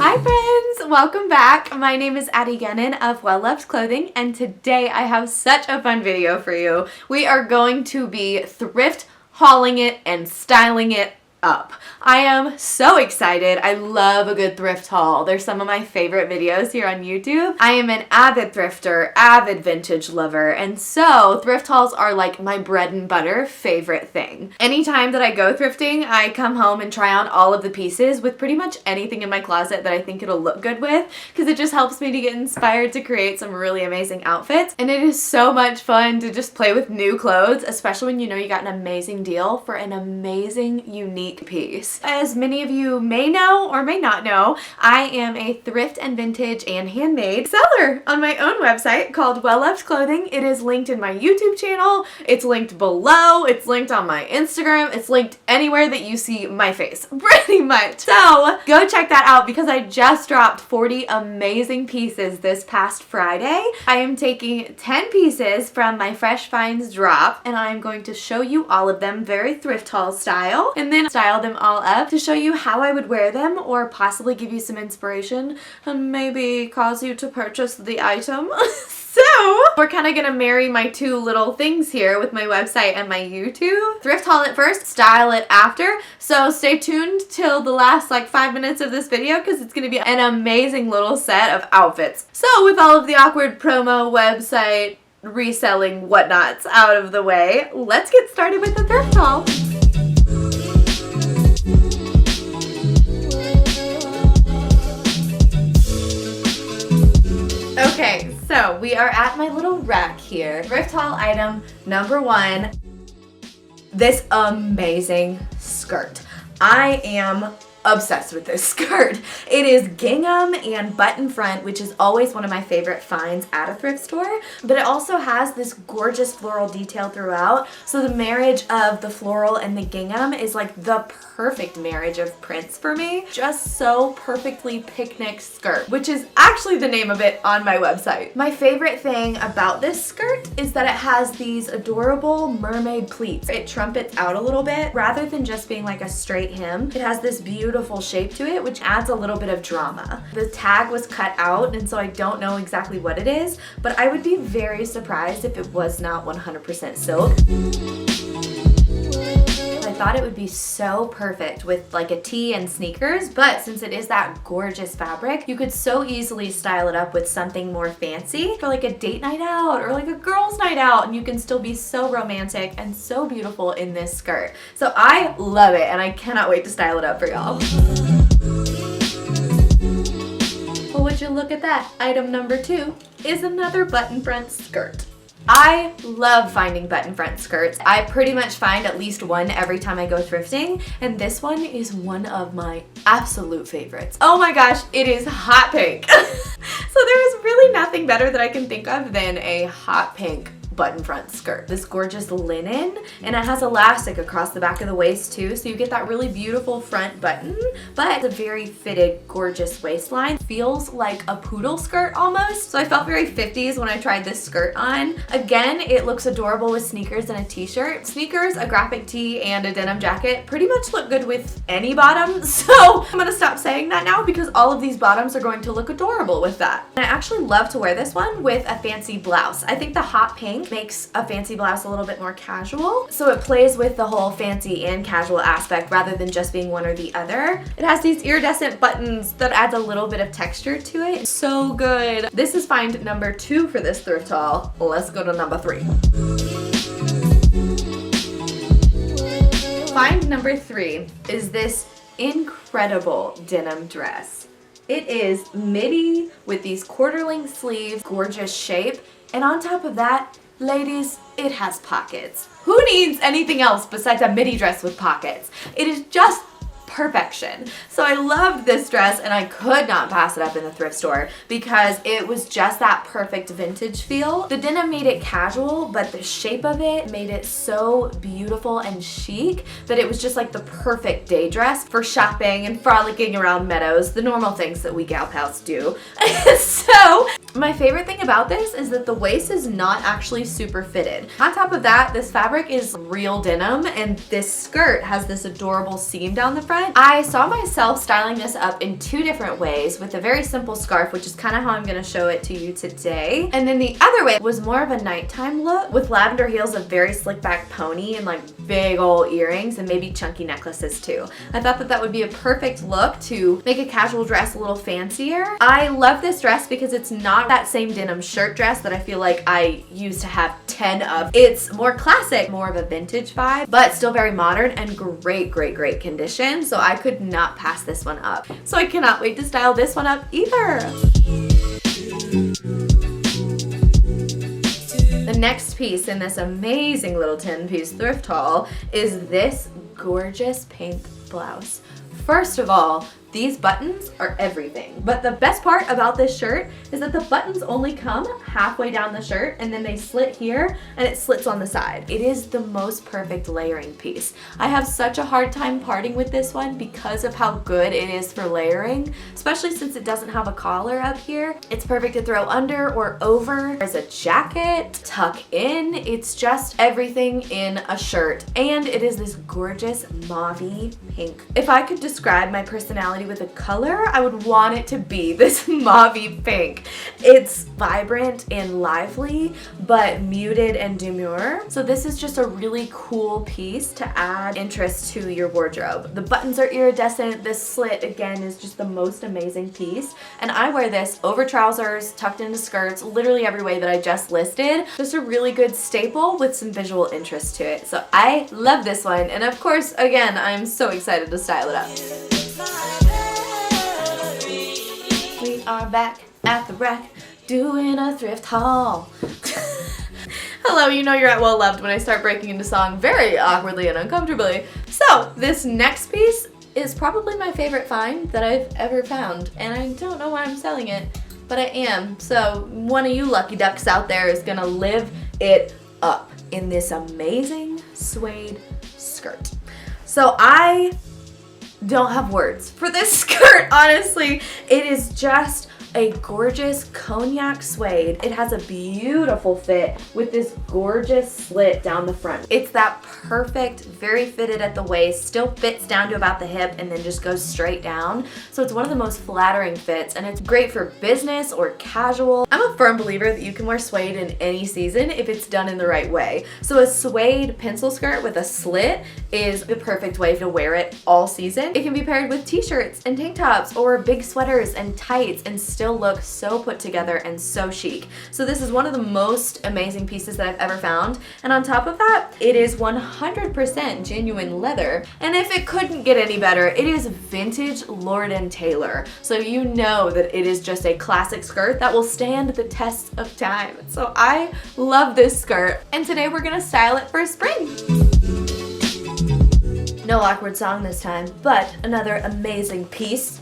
Hi friends! Welcome back. My name is Addie Gannon of Well Loved Clothing, and today I have such a fun video for you. We are going to be thrift hauling it and styling it up. I am so excited. I love a good thrift haul. They're some of my favorite videos here on YouTube. I am an avid thrifter, avid vintage lover, and so thrift hauls are like my bread and butter favorite thing. Anytime that I go thrifting, I come home and try on all of the pieces with pretty much anything in my closet that I think it'll look good with, because it just helps me to get inspired to create some really amazing outfits. And it is so much fun to just play with new clothes, especially when you know you got an amazing deal for an amazing, unique piece. As many of you may know or may not know, I am a thrift and vintage and handmade seller on my own website called Well Loved Clothing. It is linked in my YouTube channel, it's linked below, it's linked on my Instagram, it's linked anywhere that you see my face, pretty much. So go check that out because I just dropped 40 amazing pieces this past Friday. I am taking 10 pieces from my Fresh Finds drop and I'm going to show you all of them very thrift haul style, and then style them all up to show you how I would wear them or possibly give you some inspiration and maybe cause you to purchase the item. So we're kind of gonna marry my two little things here with my website and my YouTube. Thrift haul it first, style it after. So stay tuned till the last like 5 minutes of this video because it's gonna be an amazing little set of outfits. So with all of the awkward promo, website, reselling whatnots out of the way, let's get started with the thrift haul. Okay, so we are at my little rack here. Thrift haul item number one, this amazing skirt. I am obsessed with this skirt. It is gingham and button front, which is always one of my favorite finds at a thrift store, but it also has this gorgeous floral detail throughout. So the marriage of the floral and the gingham is like the perfect marriage of prints for me. Just so perfectly picnic skirt, which is actually the name of it on my website. My favorite thing about this skirt is that it has these adorable mermaid pleats. It trumpets out a little bit rather than just being like a straight hem. It has this beautiful shape to it, which adds a little bit of drama. The tag was cut out, and so I don't know exactly what it is, but I would be very surprised if it was not 100% silk. I thought it would be so perfect with like a tee and sneakers, but since it is that gorgeous fabric, you could so easily style it up with something more fancy for like a date night out or like a girls' night out, and you can still be so romantic and so beautiful in this skirt. So I love it, and I cannot wait to style it up for y'all. Well, would you look at that? Item number two is another button front skirt. I love finding button front skirts. I pretty much find at least one every time I go thrifting, and this one is one of my absolute favorites. Oh my gosh, it is hot pink. So there is really nothing better that I can think of than a hot pink button front skirt. This gorgeous linen, and it has elastic across the back of the waist too, so you get that really beautiful front button, but it's a very fitted, gorgeous waistline. Feels like a poodle skirt almost, so I felt very 50s when I tried this skirt on. Again, it looks adorable with sneakers and a t-shirt. Sneakers, a graphic tee, and a denim jacket pretty much look good with any bottom, so I'm gonna stop saying that now because all of these bottoms are going to look adorable with that. And I actually love to wear this one with a fancy blouse. I think the hot pink makes a fancy blouse a little bit more casual, so it plays with the whole fancy and casual aspect rather than just being one or the other. It has these iridescent buttons that adds a little bit of texture to it. So good. This is find number two for this thrift haul. Let's go to number three. Find number three is this incredible denim dress. It is midi with these quarter-length sleeves, gorgeous shape, and on top of that, ladies, it has pockets. Who needs anything else besides a midi dress with pockets? It is just perfection. So I loved this dress and I could not pass it up in the thrift store because it was just that perfect vintage feel. The denim made it casual, but the shape of it made it so beautiful and chic that it was just like the perfect day dress for shopping and frolicking around meadows, the normal things that we gal pals do. So My favorite thing about this is that the waist is not actually super fitted. On top of that, this fabric is real denim, and this skirt has this adorable seam down the front. I saw myself styling this up in 2 different ways, with a very simple scarf, which is kind of how I'm going to show it to you today. And then the other way was more of a nighttime look with lavender heels, a very slick back pony, and like big old earrings, and maybe chunky necklaces too. I thought that that would be a perfect look to make a casual dress a little fancier. I love this dress because it's not that same denim shirt dress that I feel like I used to have 10 of. It's more classic, more of a vintage vibe, but still very modern and great condition. So I could not pass this one up. So I cannot wait to style this one up either. The next piece in this amazing little 10-piece thrift haul is this gorgeous pink blouse. First of all, these buttons are everything. But the best part about this shirt is that the buttons only come halfway down the shirt, and then they slit here and it slits on the side. It is the most perfect layering piece. I have such a hard time parting with this one because of how good it is for layering, especially since it doesn't have a collar up here. It's perfect to throw under or over as a jacket, tuck in. It's just everything in a shirt. And it is this gorgeous mauve-y pink. If I could describe my personality with a color, I would want it to be this mauve pink. It's vibrant and lively, but muted and demure. So this is just a really cool piece to add interest to your wardrobe. The buttons are iridescent. This slit, again, is just the most amazing piece. And I wear this over trousers, tucked into skirts, literally every way that I just listed. Just a really good staple with some visual interest to it. So I love this one. And of course, again, I'm so excited to style it up. We are back at the rack doing a thrift haul. Hello, you know you're at Well Loved when I start breaking into song very awkwardly and uncomfortably. So this next piece is probably my favorite find that I've ever found, and I don't know why I'm selling it, but I am. So one of you lucky ducks out there is gonna live it up in this amazing suede skirt. So I don't have words for this skirt, honestly. It is just a gorgeous cognac suede. It has a beautiful fit with this gorgeous slit down the front. It's that perfect, very fitted at the waist, still fits down to about the hip and then just goes straight down. So it's one of the most flattering fits, and it's great for business or casual. I'm a firm believer that you can wear suede in any season if it's done in the right way. So a suede pencil skirt with a slit is the perfect way to wear it all season. It can be paired with t-shirts and tank tops or big sweaters and tights and still look so put together and so chic. So this is one of the most amazing pieces that I've ever found. And on top of that, it is 100% genuine leather. And if it couldn't get any better, it is vintage Lord & Taylor. So you know that it is just a classic skirt that will stand the test of time. So I love this skirt. And today we're gonna style it for spring. No awkward song this time, but another amazing piece.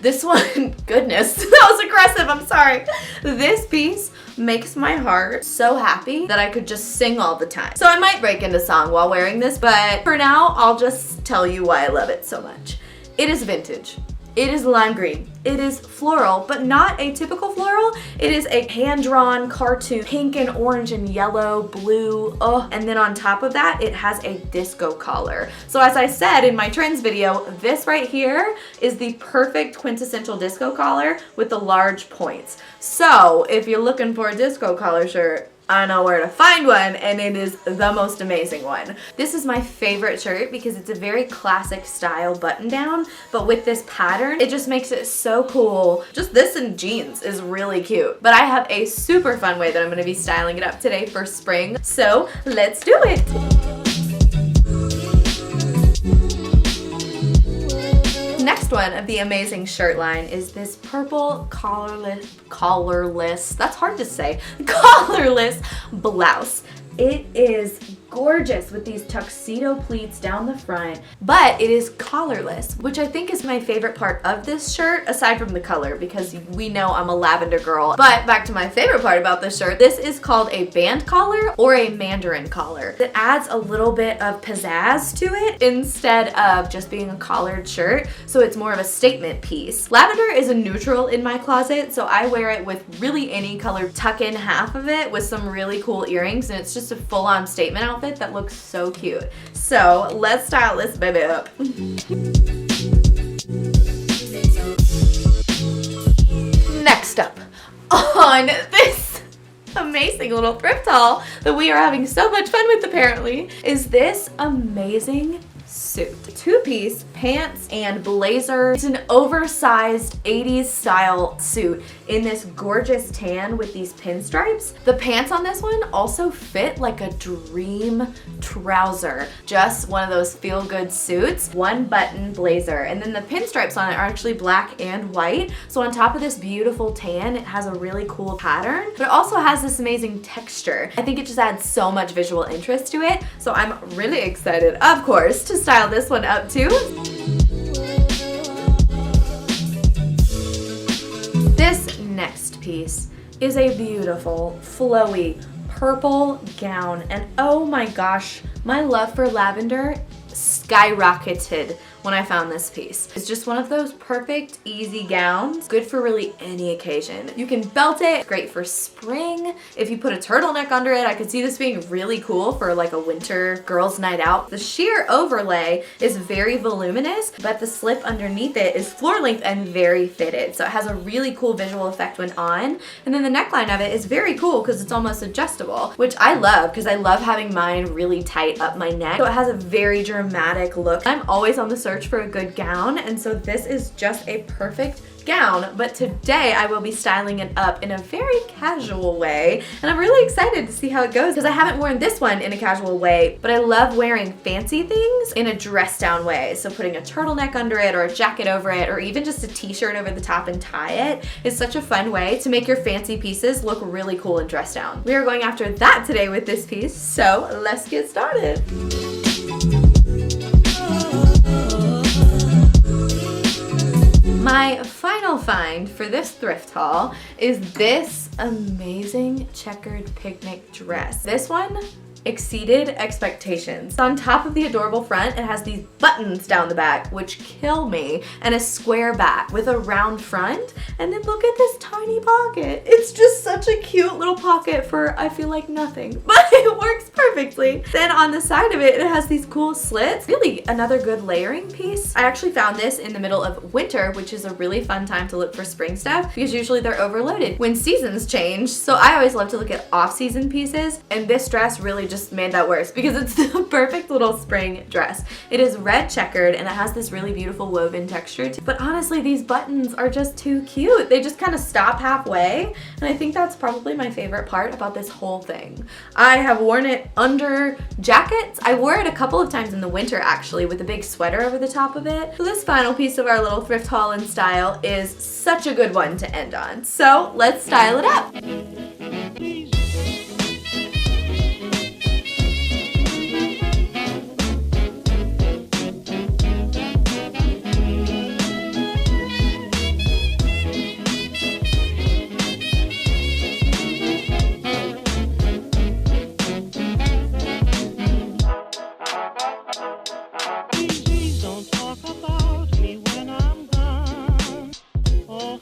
This one, goodness, that was aggressive, I'm sorry. This piece makes my heart so happy that I could just sing all the time. So I might break into song while wearing this, but for now, I'll just tell you why I love it so much. It is vintage. It is lime green. It is floral, but not a typical floral. It is a hand-drawn cartoon, pink and orange and yellow, blue, and then on top of that, it has a disco collar. So as I said in my trends video, this right here is the perfect quintessential disco collar with the large points. So if you're looking for a disco collar shirt, I know where to find one, and it is the most amazing one. This is my favorite shirt because it's a very classic style button down, but with this pattern, it just makes it so cool. Just this and jeans is really cute. But I have a super fun way that I'm gonna be styling it up today for spring, so let's do it. Next one of the amazing shirt line is this purple collarless, that's hard to say, collarless blouse. It is gorgeous with these tuxedo pleats down the front, but it is collarless, which I think is my favorite part of this shirt, aside from the color, because we know I'm a lavender girl. But back to my favorite part about this shirt, this is called a band collar or a mandarin collar. It adds a little bit of pizzazz to it instead of just being a collared shirt, so it's more of a statement piece. Lavender is a neutral in my closet, so I wear it with really any color. Tuck in half of it with some really cool earrings, and it's just a full-on statement outfit that looks so cute. So let's style this baby up. Next up on this amazing little thrift haul that we are having so much fun with apparently is this amazing suit. Two-piece pants and blazer. It's an oversized 80s style suit in this gorgeous tan with these pinstripes. The pants on this one also fit like a dream trouser. Just one of those feel-good suits. One button blazer. And then the pinstripes on it are actually black and white. So on top of this beautiful tan, it has a really cool pattern, but it also has this amazing texture. I think it just adds so much visual interest to it. So I'm really excited, of course, to style this one up too. This next piece is a beautiful, flowy, purple gown, and oh my gosh, my love for lavender skyrocketed when I found this piece. It's just one of those perfect, easy gowns, good for really any occasion. You can belt it, great for spring. If you put a turtleneck under it, I could see this being really cool for like a winter girls' night out. The sheer overlay is very voluminous, but the slip underneath it is floor length and very fitted. So it has a really cool visual effect when on. And then the neckline of it is very cool because it's almost adjustable, which I love because I love having mine really tight up my neck. So it has a very dramatic look. I'm always on the search for a good gown, and so this is just a perfect gown, but today I will be styling it up in a very casual way, and I'm really excited to see how it goes because I haven't worn this one in a casual way, but I love wearing fancy things in a dress down way. So putting a turtleneck under it or a jacket over it or even just a t-shirt over the top and tie it is such a fun way to make your fancy pieces look really cool and dress down. We are going after that today with this piece, so let's get started. My final find for this thrift haul is this amazing checkered picnic dress. This one exceeded expectations. On top of the adorable front, it has these buttons down the back, which kill me, and a square back with a round front. And then look at this tiny pocket. It's just such a cute little pocket for, I feel like, nothing, but it works perfectly. Then on the side of it, it has these cool slits. Really another good layering piece. I actually found this in the middle of winter, which is a really fun time to look for spring stuff because usually they're overloaded when seasons change. So I always love to look at off-season pieces, and this dress really just made that worse because it's the perfect little spring dress. It is red checkered and it has this really beautiful woven texture too. But honestly, these buttons are just too cute. They just kind of stop halfway, and I think that's probably my favorite part about this whole thing. I have worn it under jackets. I wore it a couple of times in the winter actually with a big sweater over the top of it. So this final piece of our little thrift haul and style is such a good one to end on. So let's style it up.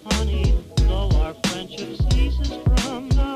Honey, though our friendship ceases from now.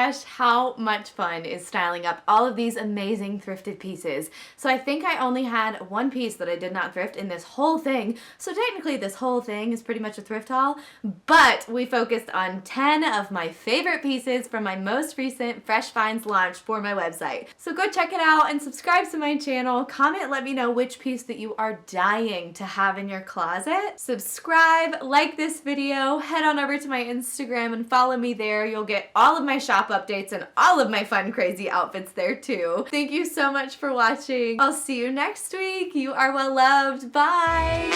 gosh, how much fun is styling up all of these amazing thrifted pieces. So I think I only had one piece that I did not thrift in this whole thing. So technically this whole thing is pretty much a thrift haul, but we focused on 10 of my favorite pieces from my most recent Fresh Finds launch for my website. So go check it out and subscribe to my channel. Comment, let me know which piece that you are dying to have in your closet. Subscribe, like this video, head on over to my Instagram and follow me there. You'll get all of my shop updates and all of my fun, crazy outfits there too. Thank you so much for watching. I'll see you next week. You are well loved. Bye.